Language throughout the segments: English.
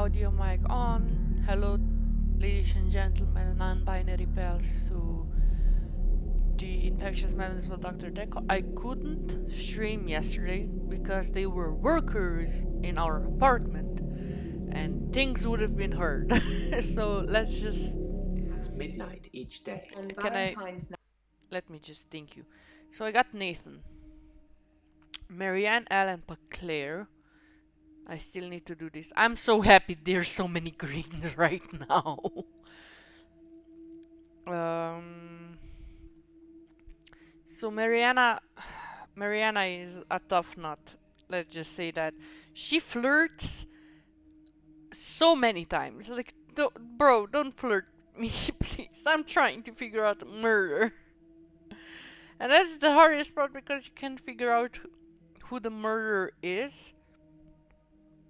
audio mic on. Hello, ladies and gentlemen, non-binary pals to the infectious madness of Doctor Dekker. I couldn't stream yesterday because they were workers in our apartment and things would have been heard. So let's just... At midnight each day. Let me just thank you. So I got Nathan, Marianne, Ellen, Claire. I still need to do this. I'm so happy there's so many greens right now. So Mariana is a tough nut. Let's just say that. She flirts so many times. Like, bro, don't flirt me, please. I'm trying to figure out murder. And that's the hardest part because you can't figure out who the murderer is.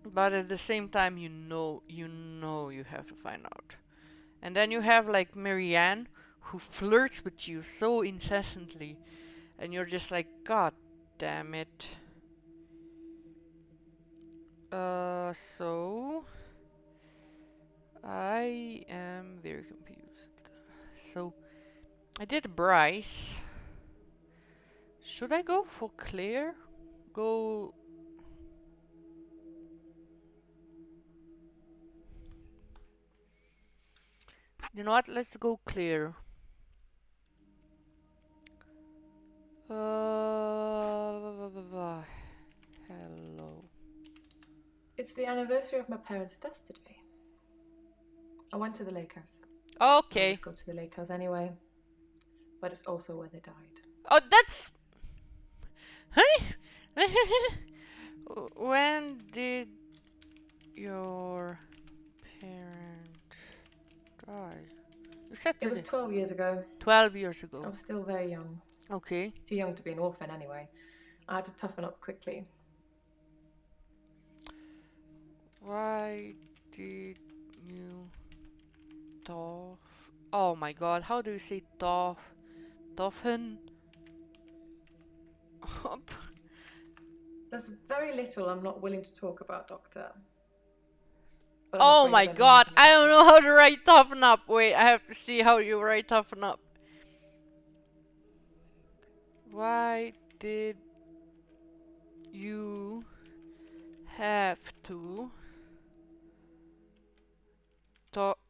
But at the same time, you know you have to find out. And then you have like Marianne, who flirts with you so incessantly, and you're just like, God damn it. So I am very confused. So I did Bryce. Should I go for Claire? Go. You know what? Let's go Claire. Hello. It's the anniversary of my parents' death today. I went to the Lakers. Okay. I always go to the Lakers anyway. But it's also where they died. Oh, that's... When did your parents die? You said it was 12 years ago. 12 years ago. I was still very young. Okay. Too young to be an orphan anyway. I had to toughen up quickly. Why did you tough? Oh my god, how do you say toughen up? There's very little I'm not willing to talk about, Doctor. Oh my god, I don't know how to write toughen up. Wait, I have to see how you write toughen up. Why did you have to toughen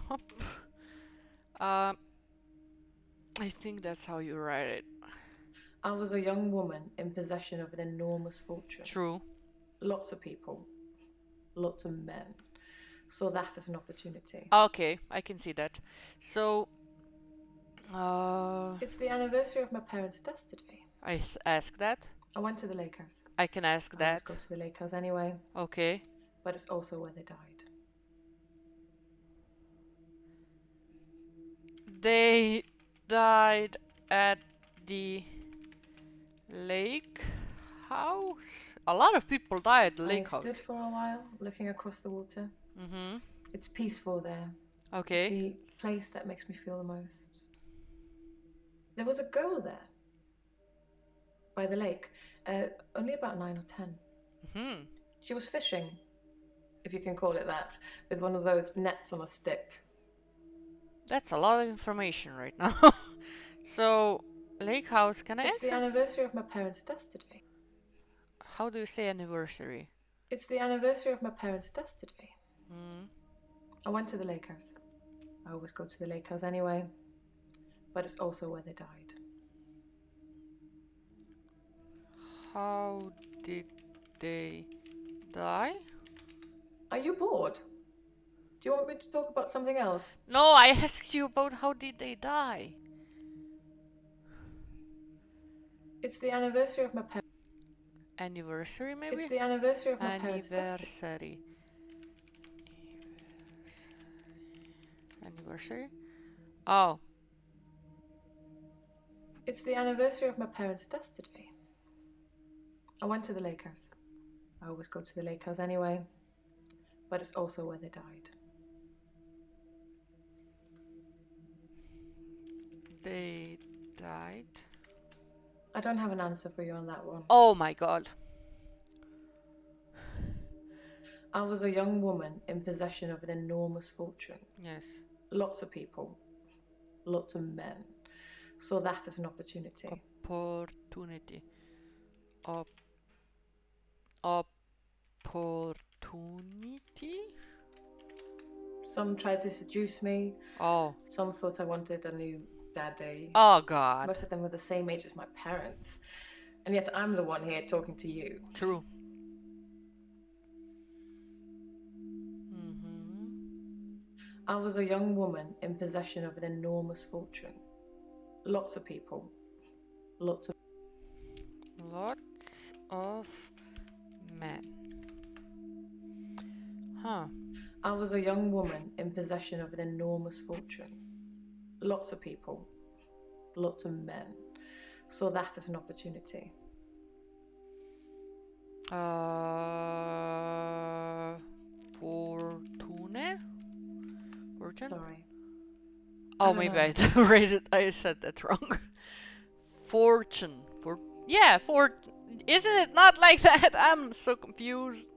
up? I think that's how you write it. I was a young woman in possession of an enormous fortune. True. Lots of people, lots of men, saw that as an opportunity. Okay, I can see that. So, it's the anniversary of my parents' death today. I ask that. I went to the Lakers. I can ask that. I always go to the Lakers anyway. Okay. But it's also where they died. They died at the lake house. A lot of people die at the lake house. I stood for a while, looking across the water. Mm-hmm. It's peaceful there. Okay. It's the place that makes me feel the most. There was a girl there, by the lake, only about 9 or 10. Mm-hmm. She was fishing, if you can call it that, with one of those nets on a stick. That's a lot of information right now. So, lake house, can I answer? It's the anniversary of my parents' death today. How do you say anniversary? It's the anniversary of my parents' death today. Mm. I went to the Lakers. I always go to the Lakers anyway. But it's also where they died. How did they die? Are you bored? Do you want me to talk about something else? No, I asked you about how did they die. It's the anniversary of my parents. Anniversary, maybe? It's the anniversary of my parents' death. Anniversary? Oh. It's the anniversary of my parents' death today. I went to the Lakers. I always go to the Lakers anyway. But it's also where they died. They died? I don't have an answer for you on that one. Oh my god. I was a young woman in possession of an enormous fortune. Yes. Lots of people, lots of men saw that as an opportunity. Opportunity. Opportunity? Some tried to seduce me. Oh. Some thought I wanted a new daddy. Oh god. Most of them were the same age as my parents. And yet I'm the one here talking to you. True. Mm-hmm. I was a young woman in possession of an enormous fortune. Lots of people, lots of men. Huh. I was a young woman in possession of an enormous fortune. Lots of people, lots of men saw that as an opportunity. Fortune? Fortune? Sorry. Oh, I don't maybe know. I said that wrong. Fortune. Yeah, isn't it not like that? I'm so confused.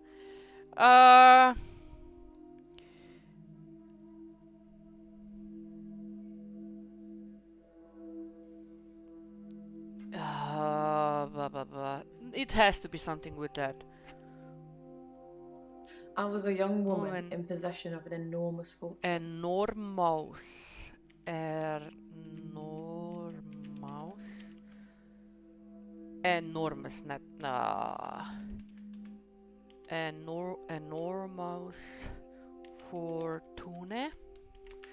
Blah, blah, blah. It has to be something with that. I was a young woman in possession of an enormous fortune. Enormous. Enormous, not. Enormous fortune.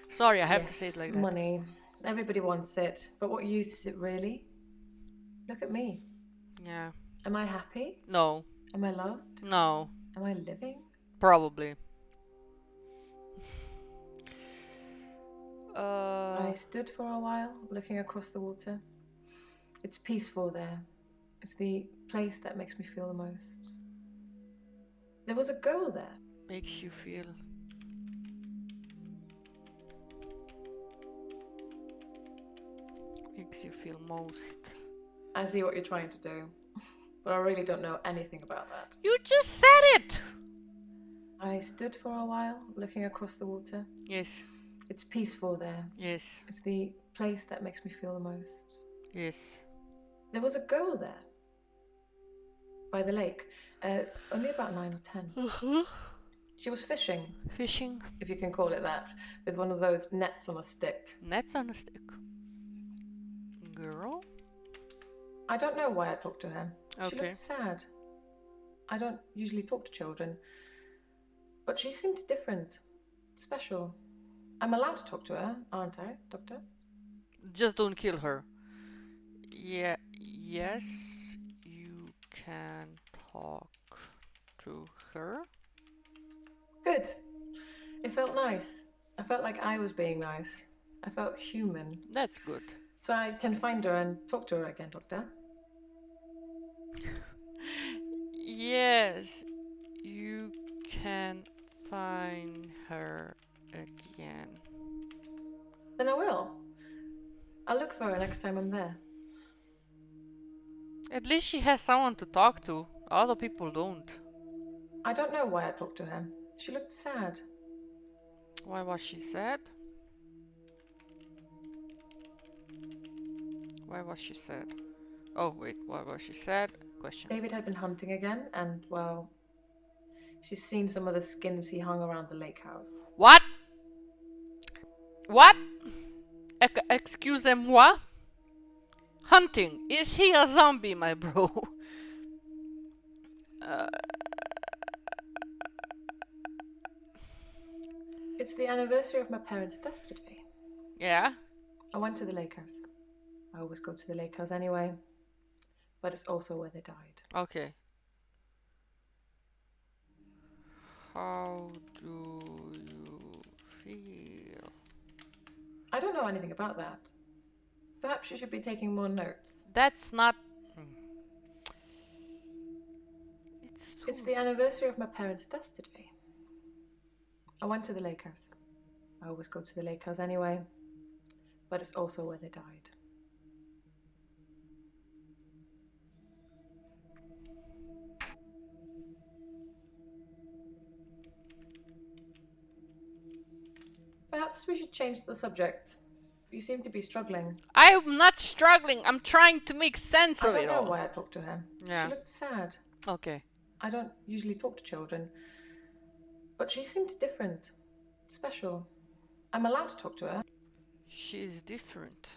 Sorry, I have to say it like that. Money. Everybody wants it, but what use is it really? Look at me. Yeah. Am I happy? No. Am I loved? No. Am I living? Probably. I stood for a while, looking across the water. It's peaceful there. It's the place that makes me feel the most. There was a girl there. Makes you feel. Makes you feel most. I see what you're trying to do, but I really don't know anything about that. You just said it! I stood for a while, looking across the water. Yes. It's peaceful there. Yes. It's the place that makes me feel the most. Yes. There was a girl there. By the lake. Only about 9 or 10. She was fishing. Fishing? If you can call it that. With one of those nets on a stick. Nets on a stick. Girl? I don't know why I talked to her. Okay. She looked sad. I don't usually talk to children. But she seemed different. Special. I'm allowed to talk to her, aren't I, Doctor? Just don't kill her. Yeah. Yes, you can talk to her. Good. It felt nice. I felt like I was being nice. I felt human. That's good. So I can find her and talk to her again, Doctor. Yes, you can find her again. Then I will. I'll look for her next time I'm there. At least she has someone to talk to. Other people don't. I don't know why I talked to her. She looked sad. Why was she sad? Why was she sad? Oh, wait, why was she sad? Question. David had been hunting again, and, well, she's seen some of the skins he hung around the lake house. What? What? Excusez-moi? Hunting. Is he a zombie, my bro? It's the anniversary of my parents' death today. Yeah? I went to the lake house. I always go to the lake house anyway. But it's also where they died. Okay. How do you feel? I don't know anything about that. Perhaps you should be taking more notes. That's not... It's the anniversary of my parents' death today. I went to the lake house. I always go to the lake house anyway. But it's also where they died. Perhaps we should change the subject. You seem to be struggling. I'm not struggling. I'm trying to make sense I of don't it know all. why I talked to her. Yeah. She looked sad. Okay. I don't usually talk to children. But she seemed different. Special. I'm allowed to talk to her. She's different.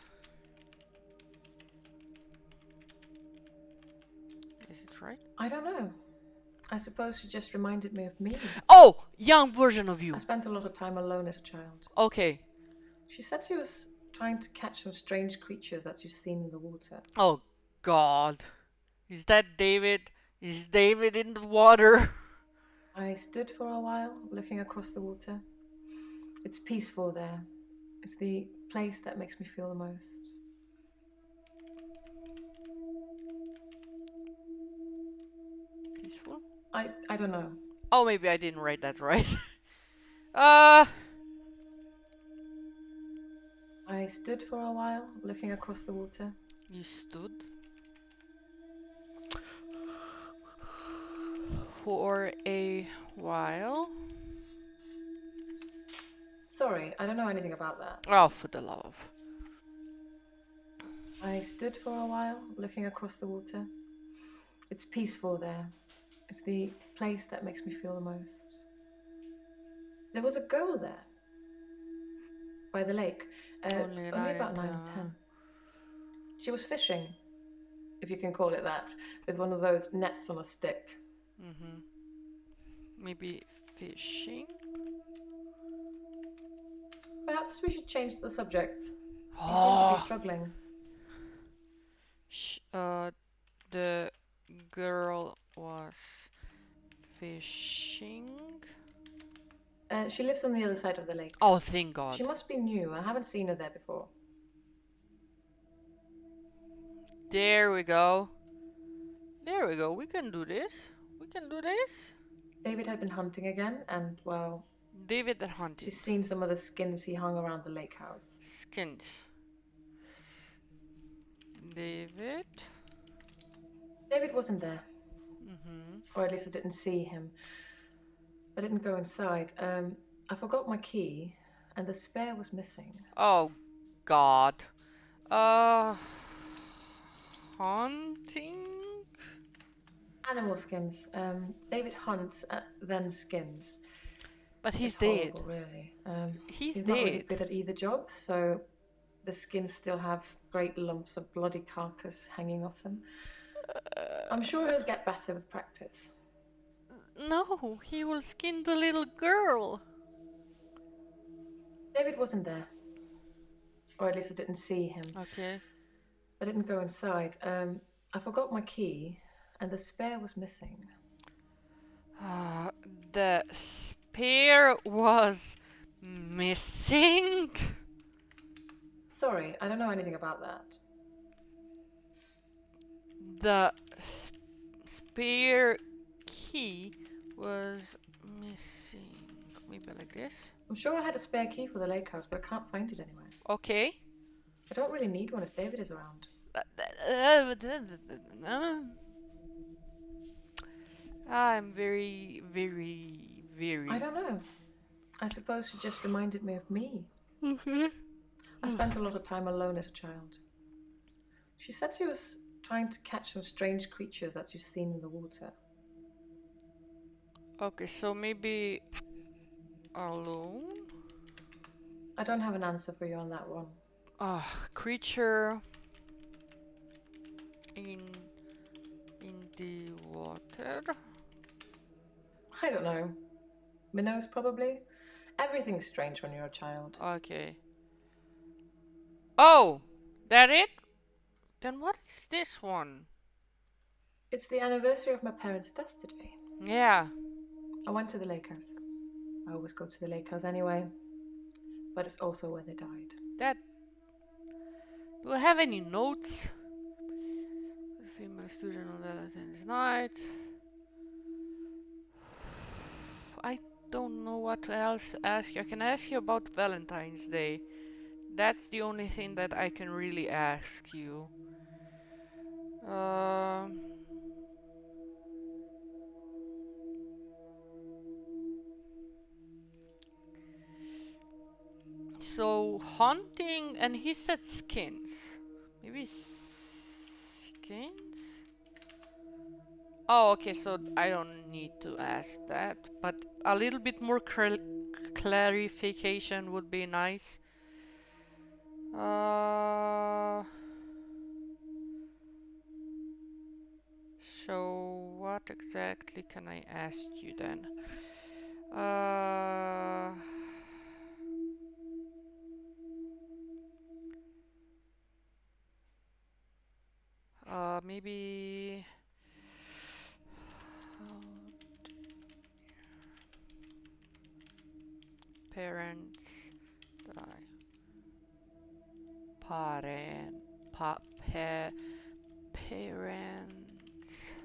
Is it right? I don't know. I suppose she just reminded me of me. Oh! Young version of you. I spent a lot of time alone as a child. Okay. She said she was trying to catch some strange creatures that she's seen in the water. Oh, God. Is that David? Is David in the water? I stood for a while, looking across the water. It's peaceful there. It's the place that makes me feel the most. Peaceful? I don't know. Oh, maybe I didn't write that right. uh... I stood for a while, looking across the water. You stood? For a while? Sorry, I don't know anything about that. Oh, for the love. I stood for a while, looking across the water. It's peaceful there. It's the place that makes me feel the most. There was a girl there. By the lake. Only Only about 9 or 10. She was fishing, if you can call it that, with one of those nets on a stick. Mm-hmm. Maybe fishing? Perhaps we should change the subject. You seem to Oh! be struggling. The girl was fishing. She lives on the other side of the lake. Oh, thank God. She must be new. I haven't seen her there before. There we go. There we go. We can do this. We can do this. David had been hunting again, and, well, David the hunted. she's seen some of the skins he hung around the lake house. Skins. David. David wasn't there. Mm-hmm. Or at least I didn't see him. I didn't go inside. I forgot my key, and the spare was missing. Oh, God. Hunting? Animal skins. David hunts, then skins. But he's It's dead. horrible, really. He's not really dead. good at either job, so the skins still have great lumps of bloody carcass hanging off them. I'm sure he'll get better with practice. No, he will skin the little girl. David wasn't there. Or at least I didn't see him. Okay. I didn't go inside. I forgot my key, and the spare was missing. The spear was missing. Sorry, I don't know anything about that. The spear key was missing. Maybe like this. I'm sure I had a spare key for the lake house, but I can't find it anywhere. Okay. I don't really need one if David is around. I'm very, very, very... I don't know. I suppose she just reminded me of me. Okay. I spent a lot of time alone as a child. She said she was trying to catch some strange creatures that she's seen in the water. Okay, so maybe alone? I don't have an answer for you on that one. Creature in the water. I don't know. Minnows, probably. Everything's strange when you're a child. Okay. Oh, that it? Then what is this one? It's the anniversary of my parents' death today. Yeah. I went to the lake house. I always go to the lake house anyway. But it's also where they died. That... Do I have any notes? Female student on Valentine's night. I don't know what else to ask you. I can ask you about Valentine's Day. That's the only thing that I can really ask you. So hunting, and he said skins. Maybe skins? Oh, okay, so I don't need to ask that, but a little bit more clarification would be nice. So what exactly can I ask you then? Maybe parents die. Parent, parents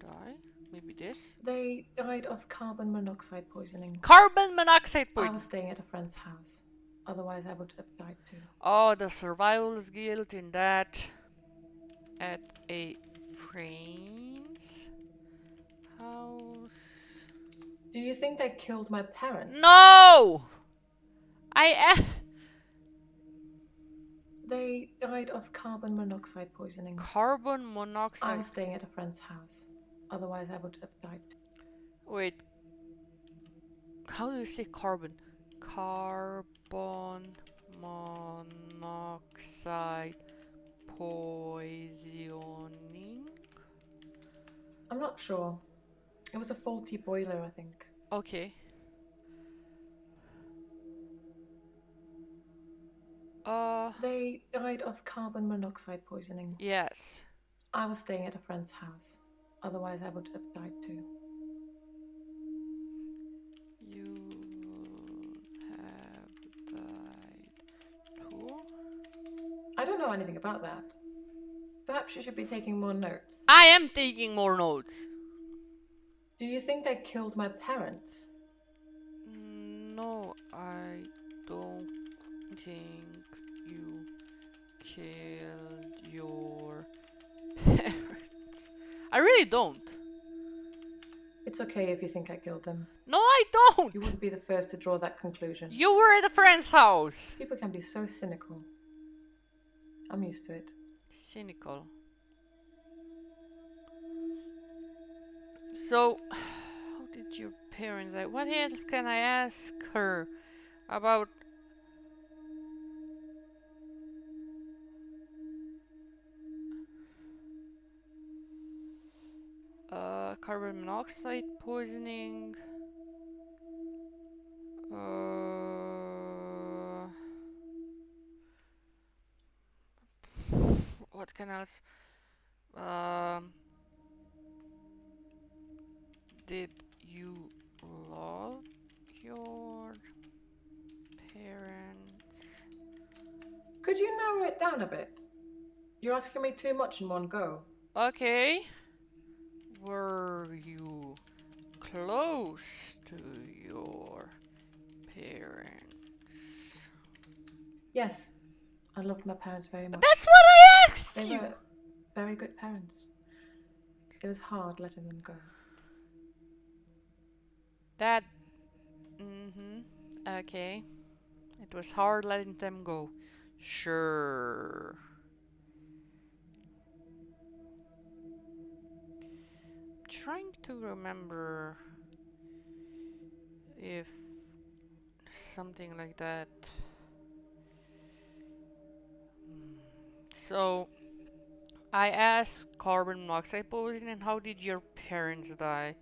die. Maybe this. They died of carbon monoxide poisoning. Carbon monoxide I poisoning. was staying at a friend's house. Otherwise, I would have died too. Oh, the survival guilt in that. At a friend's house. Do you think they killed my parents? No! They died of carbon monoxide poisoning. Carbon I monoxide. was staying at a friend's house. Otherwise, I would have died too. Wait. How do you say carbon? Carbon monoxide poisoning? I'm not sure. It was a faulty boiler, I think. Okay. They died of carbon monoxide poisoning. Yes. I was staying at a friend's house. Otherwise, I would have died too. You would have died too? I don't know anything about that. Perhaps you should be taking more notes. I am taking more notes. Do you think they killed my parents? No, I don't think you killed your parents. I really don't. It's okay if you think I killed them. No, I don't. You wouldn't be the first to draw that conclusion. You were at a friend's house. People can be so cynical. I'm used to it. Cynical. So, how did your parents die? What else can I ask her about? Carbon monoxide poisoning. What can else? Did you love your parents? Could you narrow it down a bit? You're asking me too much in one go. Okay. Were you close to your parents? Yes, I loved my parents very much. That's what I asked They you! were very good parents. It was hard letting them go. That... Okay. It was hard letting them go. Sure. Trying to remember if something like that. So I asked carbon monoxide poisoning, and how did your parents die?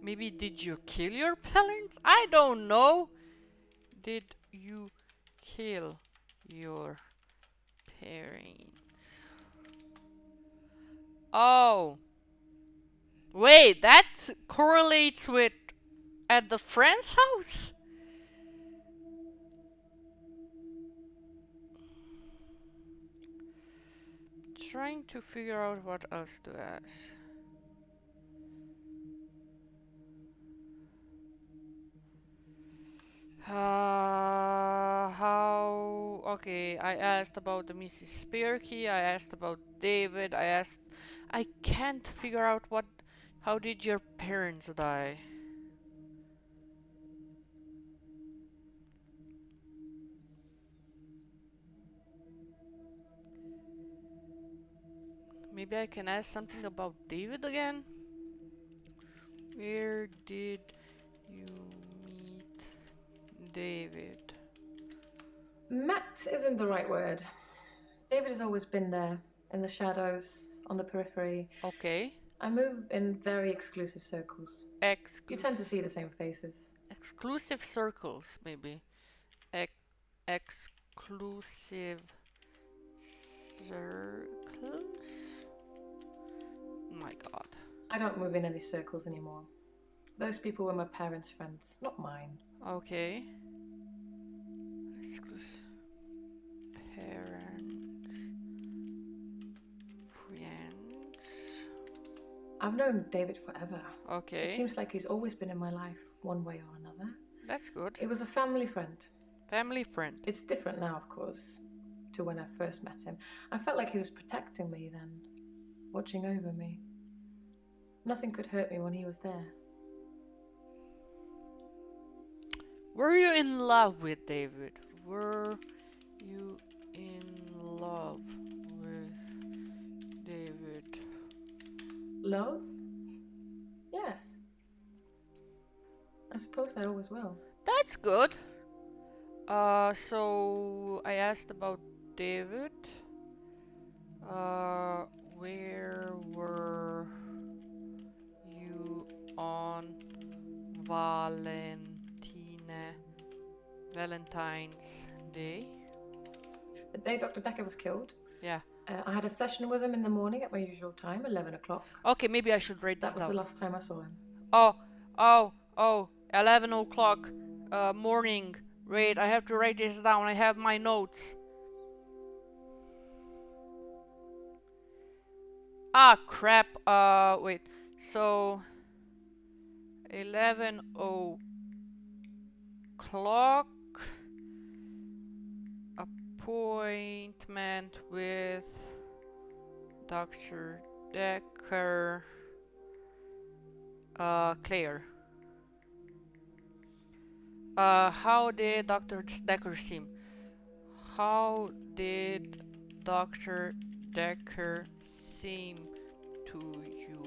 Maybe did you kill your parents? I don't know. Did you kill your parents? Oh. Wait, that correlates with at the friend's house? Trying to figure out what else to ask. How... Okay, I asked about the Mrs. Spearkey, I asked about David, I can't figure out what... How did your parents die? Maybe I can ask something about David again. Where did you meet David? Met isn't the right word. David has always been there, in the shadows, on the periphery. Okay. I move in very exclusive circles. You tend to see the same faces. Exclusive circles, maybe. Exclusive circles? Oh my god. I don't move in any circles anymore. Those people were my parents' friends, not mine. Okay. Exclusive parents. Friends. I've known David forever. Okay. It seems like he's always been in my life, one way or another. That's good. It was a family friend. Family friend. It's different now, of course, to when I first met him. I felt like he was protecting me then, watching over me. Nothing could hurt me when he was there. Were you in love with David? Were you in love with David? Love? Yes. I suppose I always will. That's good. So I asked about David. Where were you on Valentine's Day? The day Dr. Dekker was killed, Yeah. I had a session with him in the morning at my usual time, 11 o'clock. Okay, maybe I should write this That was down. the last time I saw him. Oh, 11 o'clock morning. Wait, I have to write this down. I have my notes. Ah, crap. Wait. So, 11 o'clock. Appointment with Dr. Dekker. Claire. How did Dr. Dekker seem? How did Dr. Dekker seem to you?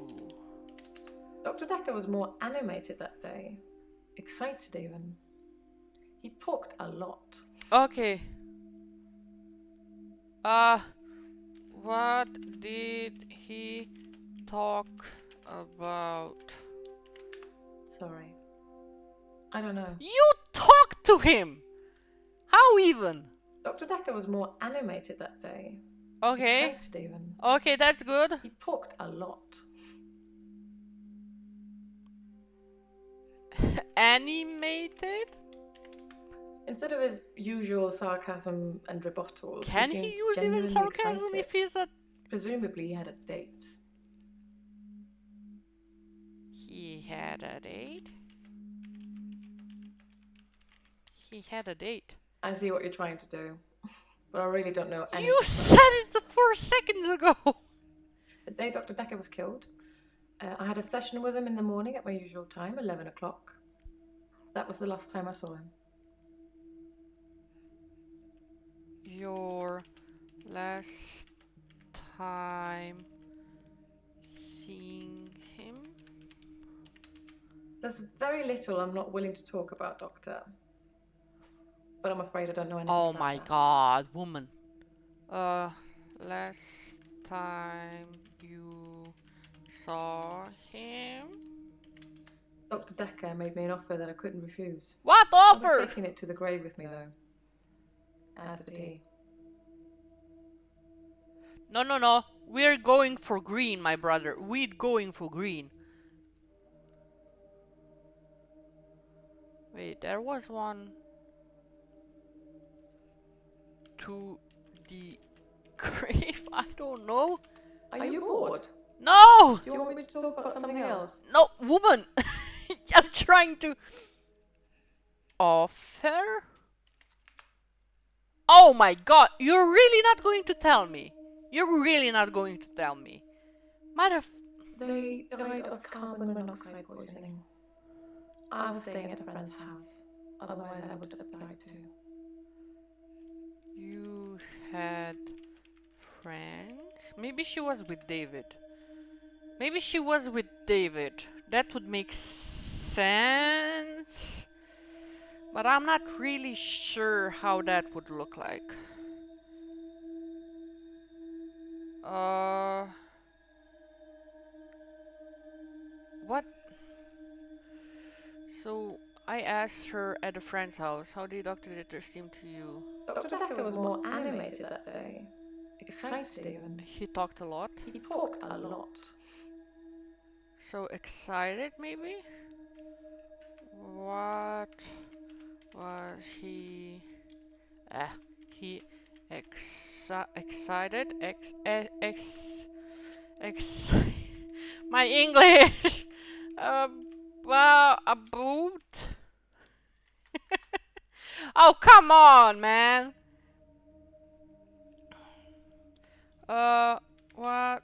Dr. Dekker was more animated that day. Excited even. He talked a lot. Okay. What did he talk about? Sorry. I don't know. You talked to him! How even? Dr. Dekker was more animated that day. Okay. Excited even. Okay, that's good. He talked a lot. Animated? Instead of his usual sarcasm and rebuttals, Can he he seemed use even genuinely sarcasm excited. if he's a... Presumably he had a date. He had a date? He had a date. I see what you're trying to do, but I really don't know anything. You said it 4 seconds ago! The day Dr. Dekker was killed, I had a session with him in the morning at my usual time, 11 o'clock. That was the last time I saw him. Your last time seeing him? There's very little I'm not willing to talk about, Doctor. But I'm afraid I don't know anything Oh about my that. god, woman. Last time you saw him? Dr. Dekker made me an offer that I couldn't refuse. What I'll be offer? taking it to the grave with me, though. As did he. No. We're going for green, my brother. We're going for green. Wait, there was one to the grave? I don't know. Are you bored? No! Do you want me to talk about something else? No, woman! I'm trying to... Offer? Oh my god, you're really not going to tell me. You're really not going to tell me. They died of carbon monoxide poisoning. I was staying at a friend's house. Otherwise, I would have died too. You had friends? parents. Maybe she was with David. Maybe she was with David. That would make sense. But I'm not really sure how that would look like. What? So, I asked her at a friend's house, how did Dr. Dekker seem to you? Dr. Dekker was more animated that day. Excited even. He talked a lot. He talked a lot. So excited, maybe? What was he? He excited? My English. Well, about. Oh, come on, man. What?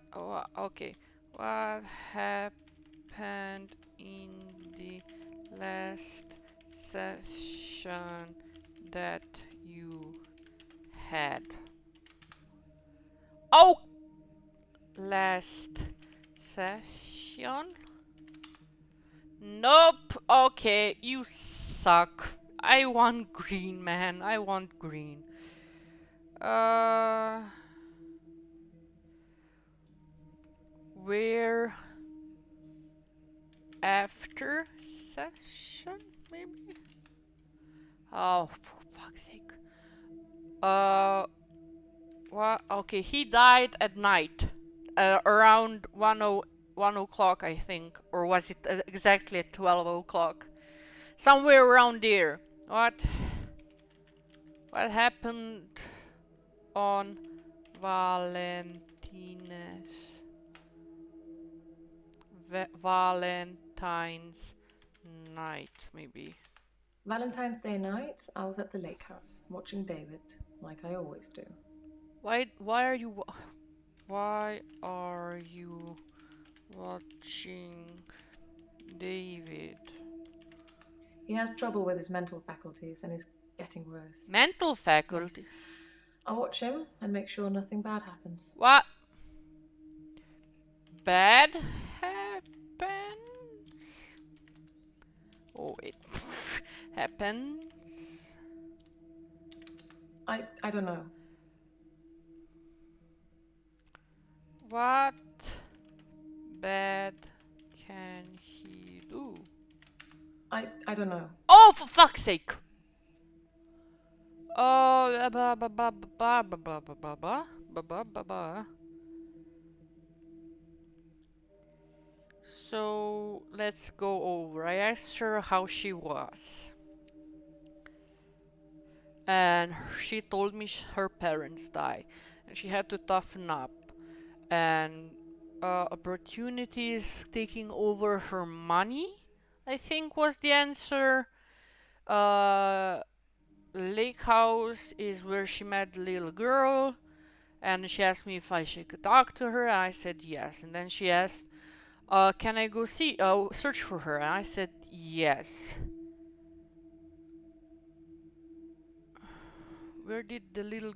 Okay. What happened in the last session that you had? Oh! Last session? Nope. Okay, you suck. I want green, man. I want green. Where after session, maybe? Oh, for fuck's sake. What? Okay, he died at night. Around 1 o'clock, I think. Or was it exactly at 12 o'clock? Somewhere around there. What happened on Valentine's night, maybe? Valentine's Day night, I was at the lake house watching David, like I always do. Why are you watching David? He has trouble with his mental faculties and is getting worse. Mental faculty? I watch him and make sure nothing bad happens. What? Bad happens? Oh wait. Happens? I don't know. What bad can he do? I don't know. Oh, for fuck's sake! Oh, ba ba ba ba ba ba ba ba ba ba ba ba. So let's go over. I asked her how she was, and she told me her parents died, and she had to toughen up, and opportunities taking over her money, I think was the answer. Lake house is where she met the little girl, and she asked me if she could talk to her. I said yes, and then she asked, can I go search for her? And I said yes. Where did the little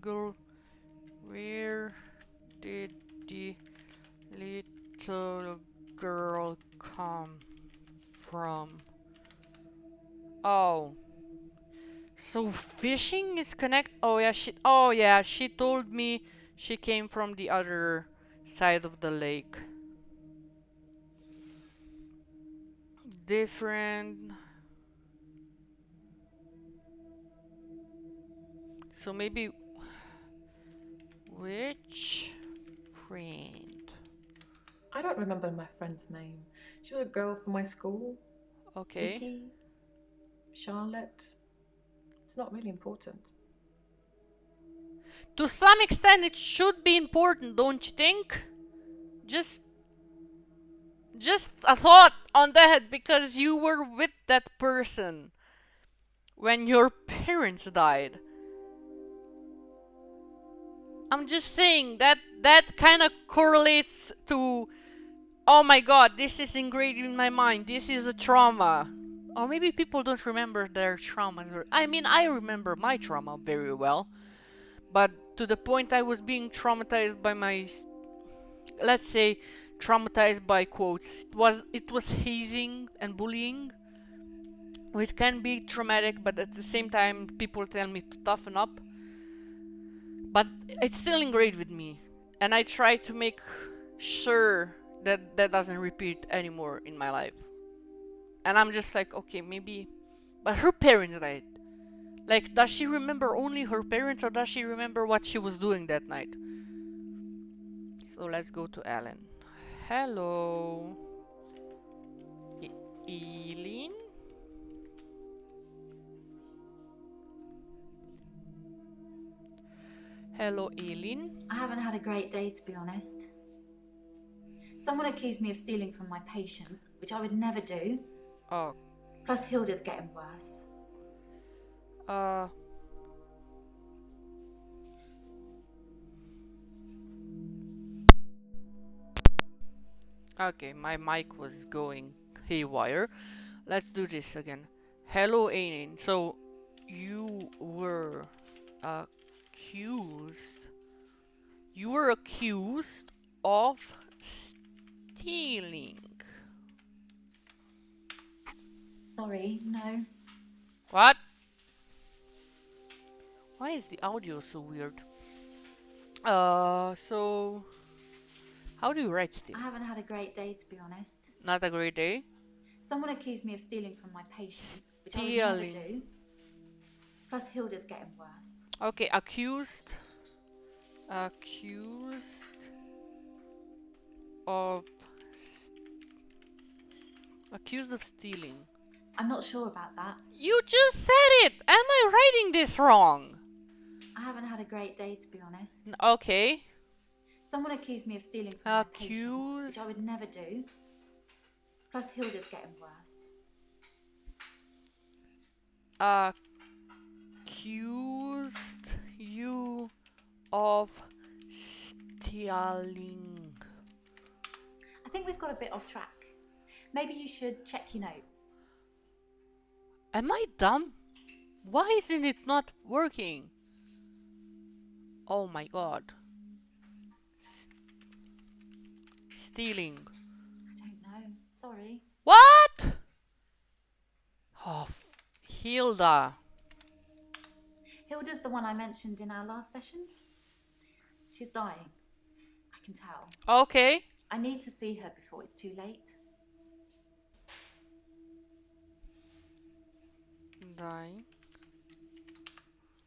girl come from? Oh. So fishing is connect. Oh yeah, she told me she came from the other side of the lake. Different. So maybe which friend? I don't remember my friend's name. She was a girl from my school. Okay. Vicky, Charlotte. It's not really important. To some extent it should be important, don't you think? Just a thought on that, because you were with that person when your parents died. I'm just saying that kind of correlates to, oh my god, this is engraved in my mind, this is a trauma. Or maybe people don't remember their traumas. I mean, I remember my trauma very well, but to the point I was being traumatized by my let's say, traumatized by quotes. It was hazing and bullying, which can be traumatic, but at the same time, people tell me to toughen up. But it's still engraved with me, and I try to make sure that that doesn't repeat anymore in my life. And I'm just like, okay, maybe, but her parents died. Like, does she remember only her parents, or does she remember what she was doing that night? So let's go to Ellen. Hello, Eileen. Hello, Eileen. I haven't had a great day, to be honest. Someone accused me of stealing from my patients, which I would never do. Oh, Plus, Hilda's getting worse. Okay, my mic was going haywire. Let's do this again. Hello, Eileen. So, you were accused. You were accused of stealing. Sorry, no. What? Why is the audio so weird? So how do you write steal? I haven't had a great day, to be honest. Not a great day. Someone accused me of stealing from my patients, which I would never Stealing. do. Plus, Hilda's getting worse. Okay, accused. Accused of accused of stealing. I'm not sure about that. You just said it. Am I writing this wrong? I haven't had a great day, to be honest. Okay. Someone accused me of stealing from my patients, Accused. which I would never do. Plus, Hilda's getting worse. Accused you of stealing. I think we've got a bit off track. Maybe you should check your notes. Am I dumb? Why isn't it not working? Oh my god. Stealing. I don't know. Sorry. What? Oh, Hilda. Hilda's the one I mentioned in our last session. She's dying. I can tell. Okay. I need to see her before it's too late. Dying.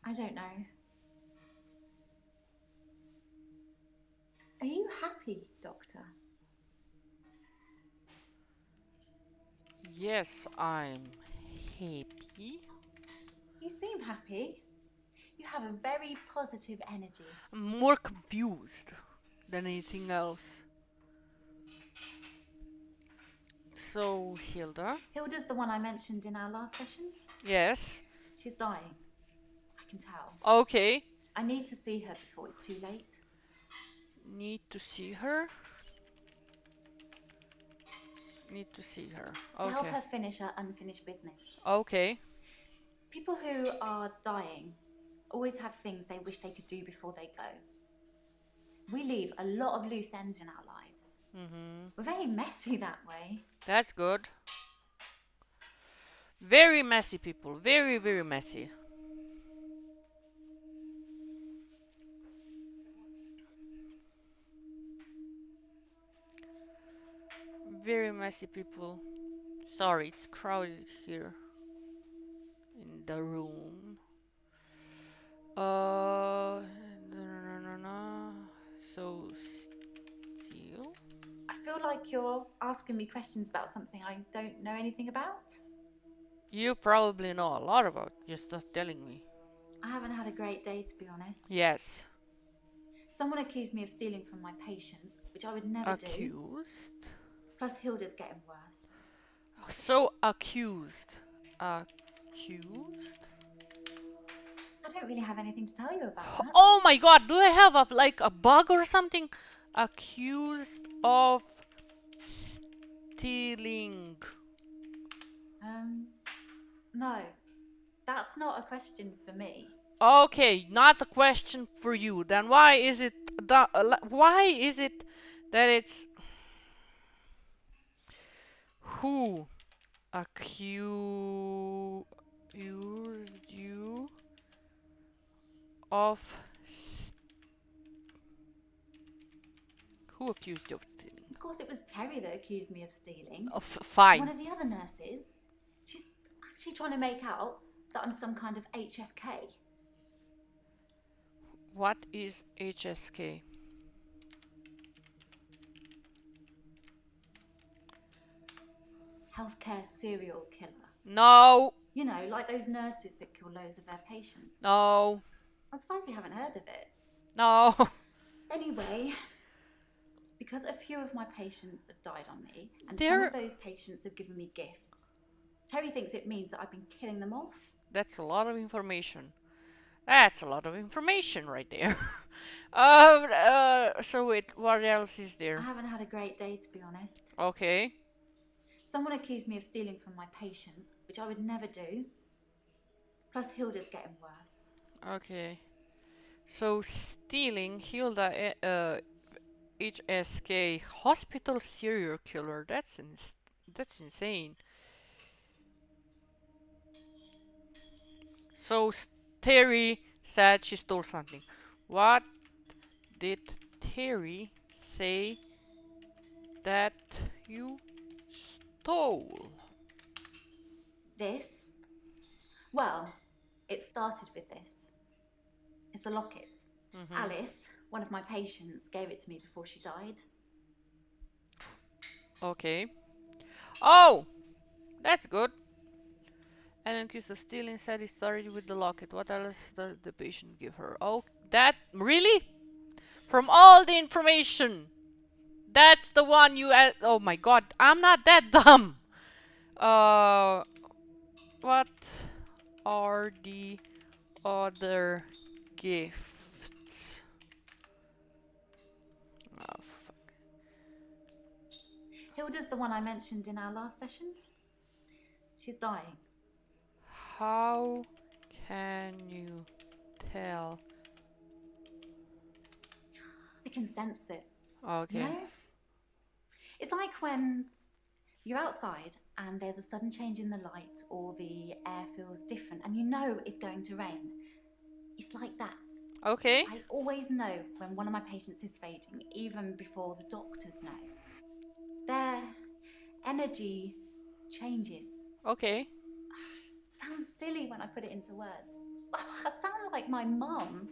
I don't know. Are you happy, Doctor? Yes, I'm happy. You seem happy. You have a very positive energy. I'm more confused than anything else. So, Hilda. Hilda's the one I mentioned in our last session. Yes. She's dying. I can tell. Okay. I need to see her before it's too late. Need to see her. Need to see her. To help Okay. her finish her unfinished business. Okay. People who are dying always have things they wish they could do before they go. We leave a lot of loose ends in our lives. We're very messy that way. That's good. Very messy people. Very, very messy. Very messy people. Sorry, it's crowded here in the room. So, steal? I feel like you're asking me questions about something I don't know anything about. You probably know a lot about, just not telling me. I haven't had a great day, to be honest. Yes. Someone accused me of stealing from my patients, which I would never do. Accused. Plus, Hilda's getting worse. So accused. Accused. I don't really have anything to tell you about that. Oh my god, do I have a bug or something? Accused of stealing. No. That's not a question for me. Okay, not a question for you. Then why is it that it's who accused you of who accused you of stealing? Of course, it was Terry that accused me of stealing. Oh, One fine. of the other nurses. She's actually trying to make out that I'm some kind of HSK. What is HSK? Healthcare serial killer. No. You know, like those nurses that kill loads of their patients. No. I'm surprised you haven't heard of it. No. Anyway, because a few of my patients have died on me, and some There- of those patients have given me gifts, Terry thinks it means that I've been killing them off. That's a lot of information. That's a lot of information right there. So wait, what else is I there? haven't had a great day, to be honest. Okay. Someone accused me of stealing from my patients, which I would never do. Plus, Hilda's getting worse. Okay. So stealing Hilda HSK hospital serial killer. That's insane. So Terry said she stole something. What did Terry say that you stole? This? Well, it started with this. It's a locket. Alice, one of my patients, gave it to me before she died. Okay. Oh, that's good. Alan accused of stealing said he started with the locket. What else did the patient give her? Oh, that really? From all the information, that's the one you. Oh my God, I'm not that dumb. What are the other gifts? Oh, fuck. Hilda's the one I mentioned in our last session. She's dying. How can you tell? I can sense it. Okay. You know? It's like when you're outside and there's a sudden change in the light or the air feels different and you know it's going to rain. It's like that. Okay. I always know when one of my patients is fading, even before the doctors know. Their energy changes. Okay. Sounds silly when I put it into words. I sound like my mum.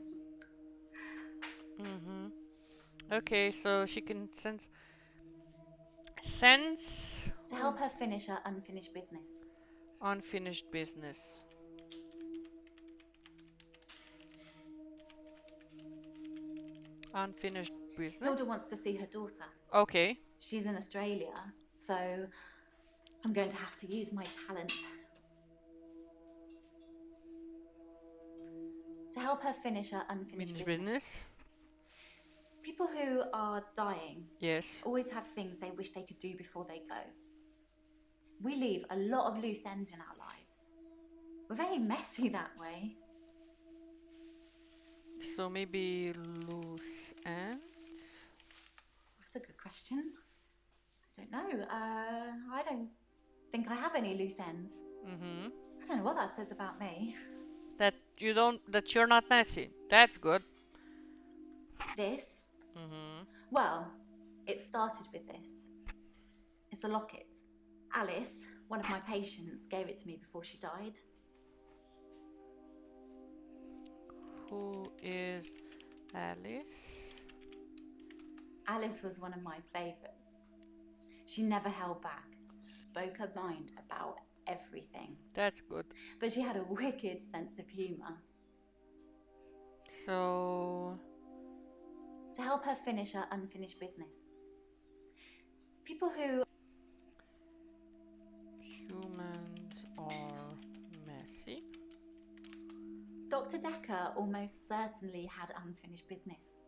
Okay, so she can sense To help her finish her unfinished business. unfinished business. Unfinished business. Hilda wants to see her daughter. Okay. She's in Australia, so I'm going to have to use my talent. To help her finish her unfinished Finished business. business. People who are dying Yes. always have things they wish they could do before they go. We leave a lot of loose ends in our lives. We're very messy that way. So maybe loose ends. That's a good question. I don't know. I don't think I have any loose ends. I don't know what that says about me. That you're not messy. That's good. This? Well, it started with this. It's a locket. Alice, one of my patients, gave it to me before she died. Who is Alice? Alice was one of my favourites. She never held back, spoke her mind about everything. That's good. But she had a wicked sense of humour. So To help her finish her unfinished business. People who humans are messy. Doctor Dekker almost certainly had unfinished business.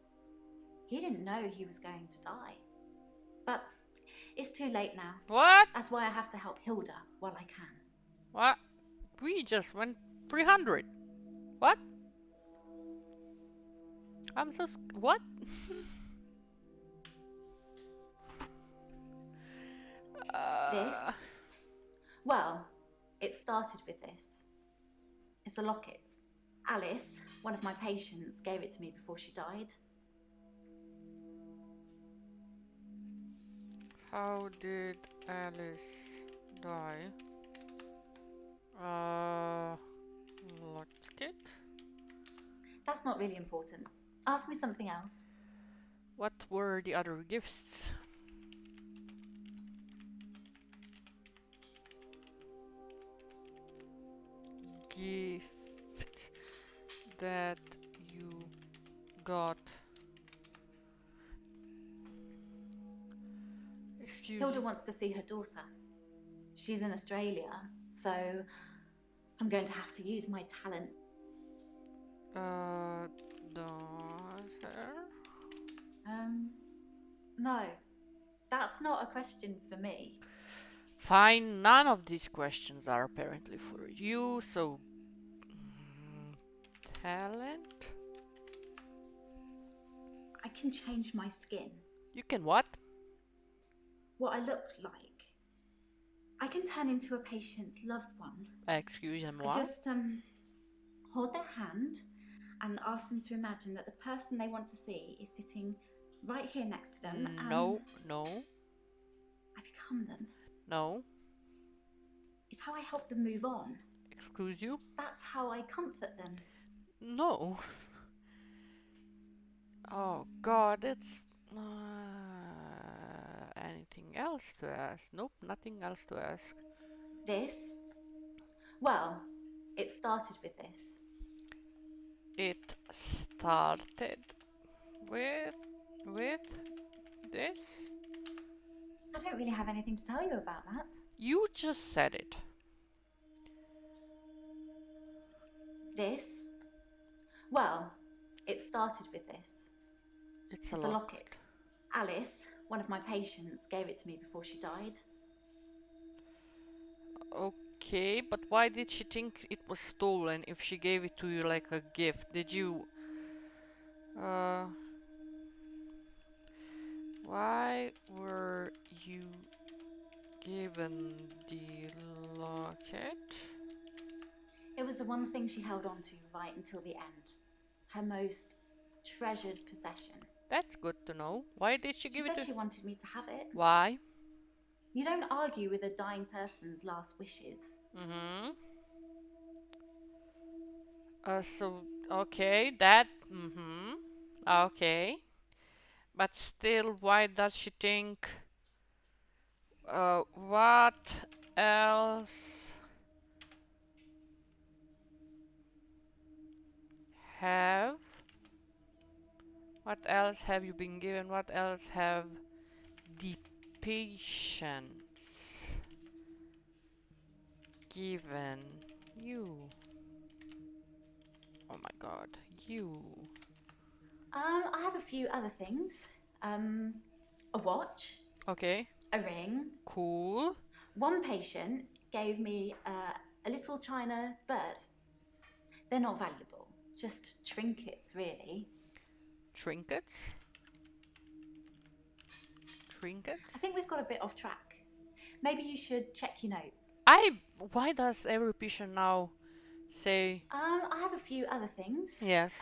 He didn't know he was going to die. But it's too late now. What? That's why I have to help Hilda while I can. What? We just went 300. What? I'm so what? Well, it started with this. It's a locket. Alice, one of my patients, gave it to me before she died. How did Alice die? Locket? That's not really important. Ask me something else. What were the other gifts? Gift that you got. Excuse Hilda me. wants to see her daughter. She's in Australia, so I'm going to have to use my talent. Daughter? No. That's not a question for me. Fine, none of these questions are apparently for you, so. Talent? I can change my skin. You can what? What I look like. I can turn into a patient's loved one. Excusez-moi. I just hold their hand and ask them to imagine that the person they want to see is sitting right here next to them. No, no, I become them. no. It's how I help them move on. Excuse you? That's how I comfort them. No. Oh God, it's anything else to ask? Nope, nothing else to ask. This? Well, it started with this. It started with this. I don't really have anything to tell you about that. You just said it. This? Well, it started with this. It's It's a locket. Alice, one of my patients, gave it to me before she died. Okay, but why did she think it was stolen if she gave it to you like a gift? Did you... Why were you given the locket? It was the one thing she held on to right until the end. Her most treasured possession. That's good to know. Why did she She give it said to... she wanted me to have it. Why? You don't argue with a dying person's last wishes. Mm-hmm. Okay, that... Mm-hmm. Okay. But still, why does she think... what else have... What else have you been given? What else have the patients given you? Oh my God, you. I have a few other things. A watch, Okay, a ring. cool. One patient gave me a little china bird. They're not valuable, just trinkets, really. Trinkets? Trinkets? I think we've got a bit off track. Maybe you should check your notes. Why does every patient now say I have a few other things. yes?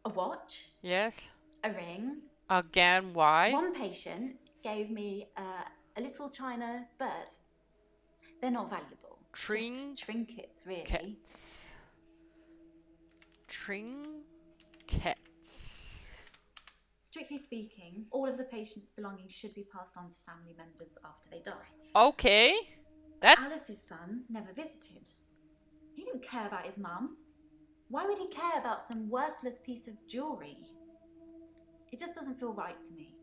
A watch, Yes? a ring. Again, why? One patient gave me a little china bird. They're not valuable, just trinkets, really. Trinkets. Strictly speaking, all of the patient's belongings should be passed on to family members after they die. Okay. That Alice's son never visited. He didn't care about his mum. Why would he care about some worthless piece of jewellery? It just doesn't feel right to me.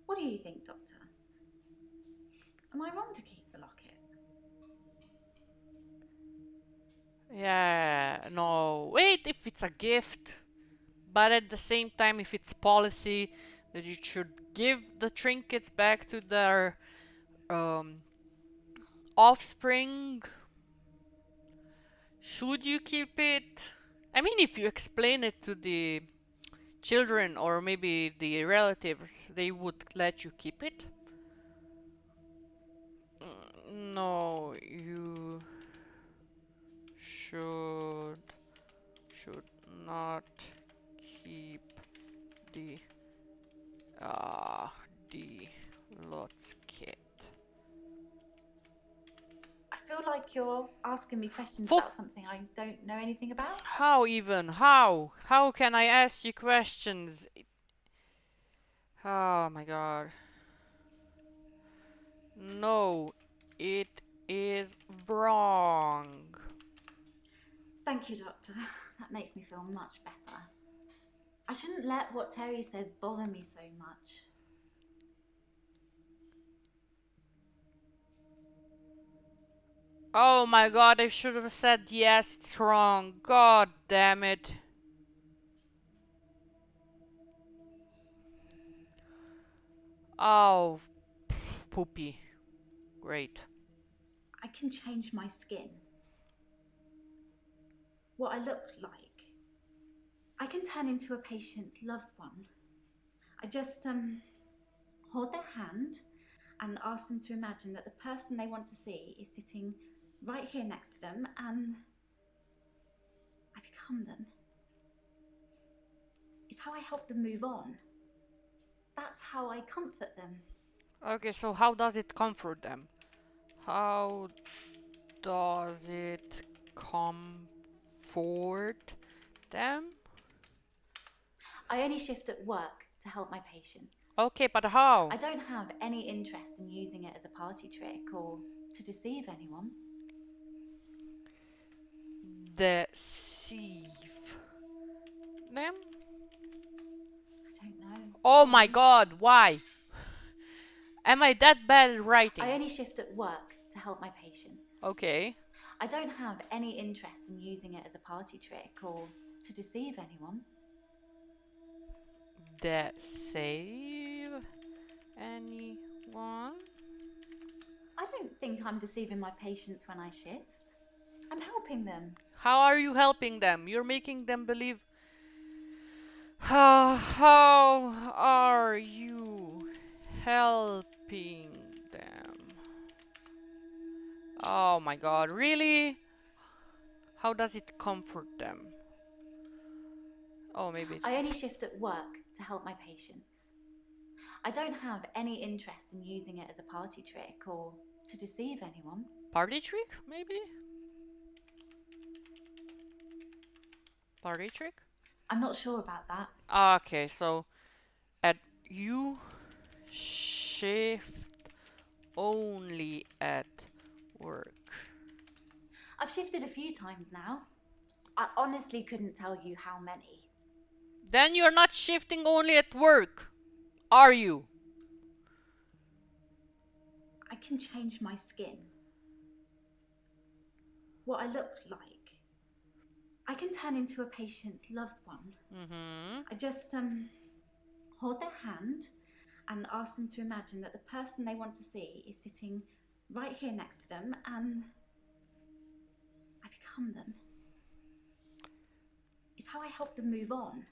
What do you think, Doctor? Am I wrong to keep the locket? yeah, no. Wait, if it's a gift, but at the same time if it's policy that you should give the trinkets back to their offspring, should you keep it? I mean, if you explain it to the children or maybe the relatives, they would let you keep it. No, you should not keep the the lots kit. I feel like you're asking me questions For about something I don't know anything about. How even? How? How can I ask you questions? Oh my god. No, it is wrong. Thank you, Doctor. That makes me feel much better. I shouldn't let what Terry says bother me so much. Oh my god, I should have said yes, it's wrong. God damn it. Oh, poopy. Great. I can change my skin. What I look like. I can turn into a patient's loved one. I just hold their hand and ask them to imagine that the person they want to see is sitting right here next to them, and I become them. It's how I help them move on. That's how I comfort them. Okay, so how does it comfort them? How does it comfort them? I only shift at work to help my patients. Okay, but how? I don't have any interest in using it as a party trick or to deceive anyone. Deceive them? I don't know. Oh my god, why? Am I that bad at writing? I only shift at work to help my patients. Okay. I don't have any interest in using it as a party trick or to deceive anyone. Deceive anyone? I don't think I'm deceiving my patients when I shift. I'm helping them. How are you helping them? You're making them believe. How are you helping them? Oh my god, really? How does it comfort them? Oh, maybe it's I only shift at work to help my patients. I don't have any interest in using it as a party trick or to deceive anyone. party trick, maybe? Party trick? I'm not sure about that. Okay, so at you shift only at work. I've shifted a few times now. I honestly couldn't tell you how many. Then you're not shifting only at work, are you? I can change my skin. What I look like. I can turn into a patient's loved one. I just hold their hand and ask them to imagine that the person they want to see is sitting right here next to them, and I become them. It's how I help them move on.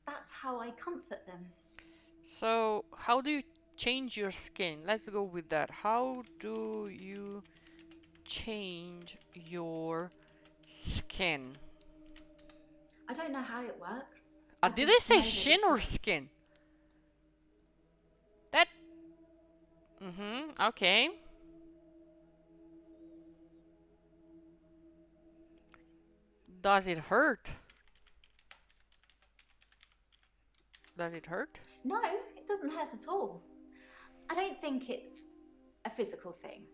That's how I comfort them. So, how do you change your skin? Let's go with that. How do you change your skin? I don't know how it works. Did I say shin or skin? That. Okay. Does it hurt? Does it hurt? No, it doesn't hurt at all. I don't think it's a physical thing.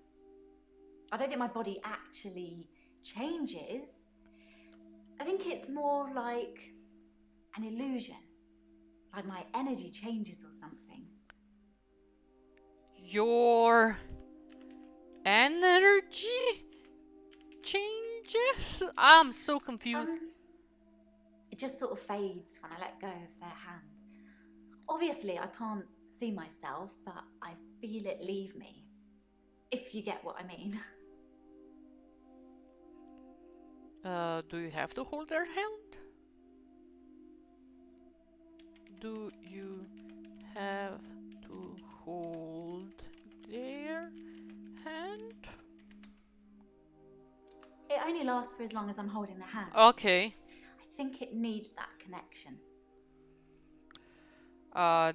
I don't think my body actually changes. I think it's more like an illusion. Like my energy changes or something. Your energy changes? I'm so confused. It just sort of fades when I let go of their hand. Obviously, I can't see myself, but I feel it leave me. If you get what I mean. Do you have to hold their hand? Do you have to hold their hand? only lasts for as long as I'm holding their hand. Okay. I think it needs that connection.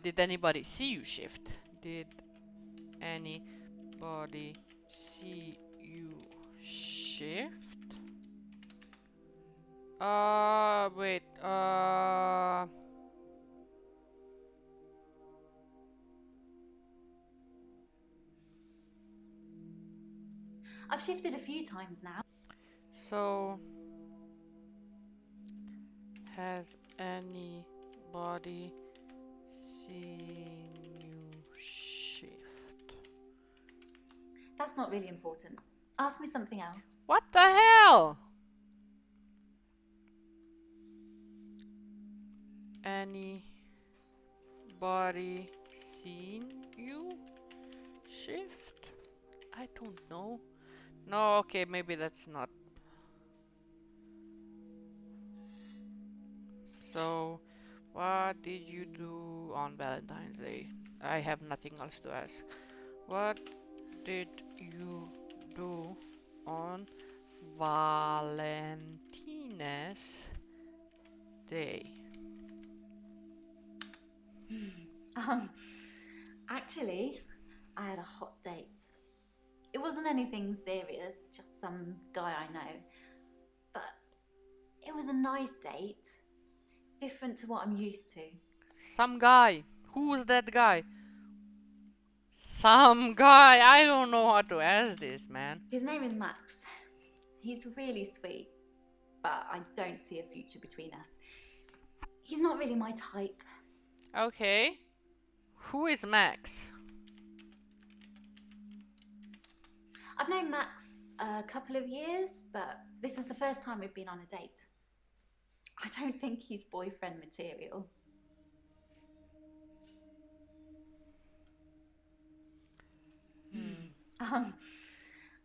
Did anybody see you shift? Did anybody see you shift? Wait. I've shifted a few times now. So, has anybody seen you shift? That's not really important. Ask me something else. What the hell? Anybody seen you shift? I don't know. No, okay, maybe that's not. So, what did you do on Valentine's Day? I have nothing else to ask. What did you do on Valentine's Day? Actually, I had a hot date. It wasn't anything serious, just some guy I know. But it was a nice date, different to what I'm used to. Some guy. Who's that guy? Some guy. I don't know how to ask this, man. His name is Max. He's really sweet, but I don't see a future between us. He's not really my type. Okay. Who is Max? I've known Max a couple of years, but this is the first time we've been on a date. I don't think he's boyfriend material.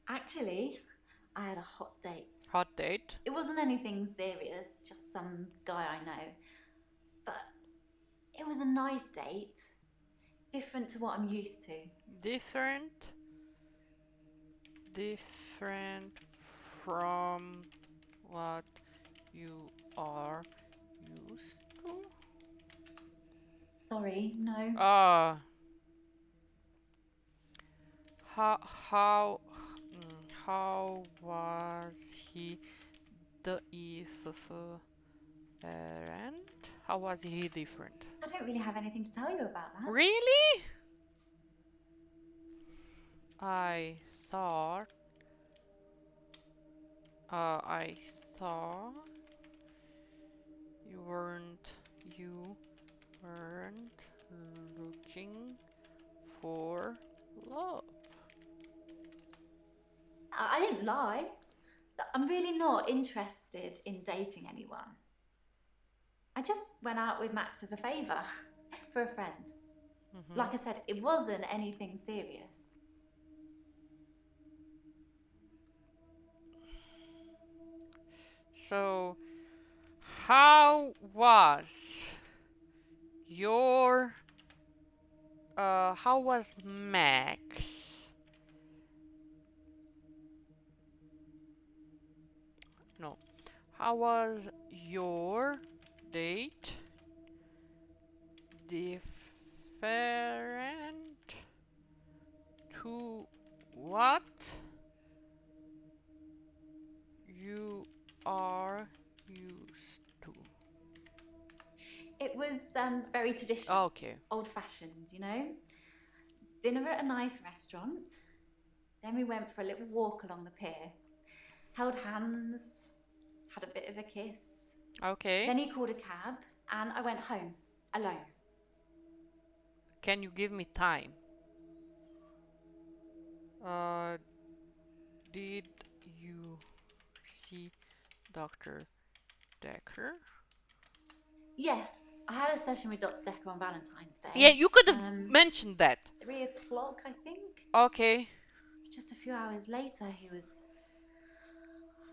Actually, I had a hot date. Hot date. It wasn't anything serious, just some guy I know. But it was a nice date, different to what I'm used to. Different from what you are used to? Sorry, no. How was he different? How was he different? I don't really have anything to tell you about that. Really? I thought you weren't looking for love. I didn't lie. I'm really not interested in dating anyone. I just went out with Max as a favour for a friend. Like I said, it wasn't anything serious. So, how was Max? No. How was your date different to what you are used to? It was very traditional. Okay. Old-fashioned, you know? Dinner at a nice restaurant. Then we went for a little walk along the pier. Held hands. Had a bit of a kiss. Okay. Then he called a cab and I went home. Alone. Can you give me time? Did you see Doctor Dekker? Yes, I had a session with Doctor Dekker on Valentine's Day. Yeah, you could have mentioned that. 3 o'clock, I think. Okay. Just a few hours later, he was...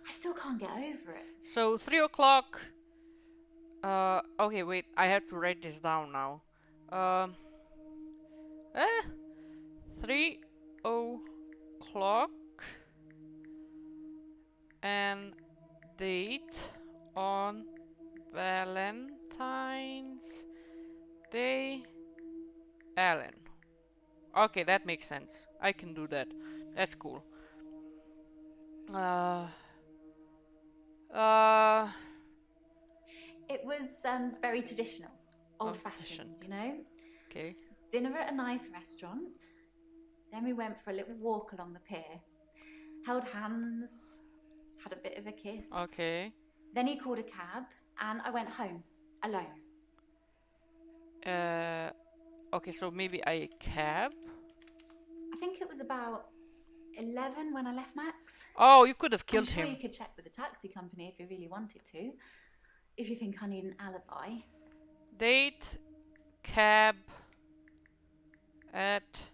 I still can't get over it. So 3 o'clock. Okay, wait. I have to write this down now. 3 o'clock and date on Valentine's Day, Alan. Okay, that makes sense. I can do that. That's cool. Uh, uh, It was very traditional, old-fashioned, Old-fashioned. you know? Okay. Dinner at a nice restaurant. Then we went for a little walk along the pier. Held hands, had a bit of a kiss. Okay. Then he called a cab, and I went home, alone. Okay, so maybe a cab? I think it was about 11 when I left Max. Oh, you could have I'm killed sure him. you could check with the taxi company if you really wanted to. If you think I need an alibi. Date, cab at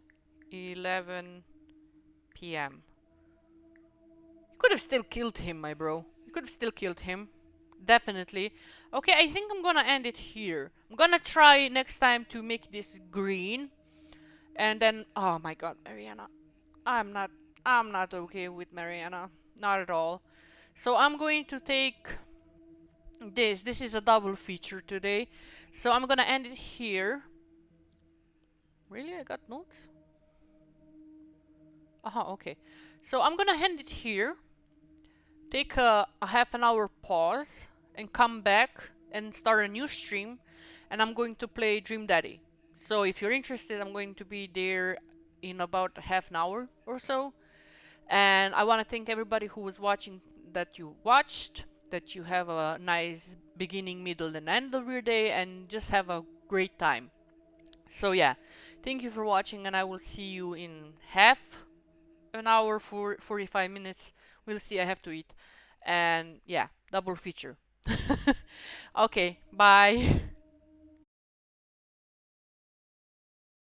11 p.m. You could have still killed him, my bro. You could have still killed him. Definitely. Okay, I think I'm gonna end it here. I'm gonna try next time to make this green. And then, oh my god, Mariana. I'm not okay with Mariana. Not at all. So I'm going to take this. This is a double feature today. So I'm gonna end it here. Really? I got notes? Okay. So I'm gonna end it here. Take a half an hour pause and come back and start a new stream. And I'm going to play Dream Daddy. So if you're interested, I'm going to be there in about half an hour or so. And I want to thank everybody who was watching, that you watched, that you have a nice beginning, middle, and end of your day, and just have a great time. So yeah, thank you for watching, and I will see you in half an hour for 45 minutes. We'll see, I have to eat. And yeah, double feature. Okay, bye.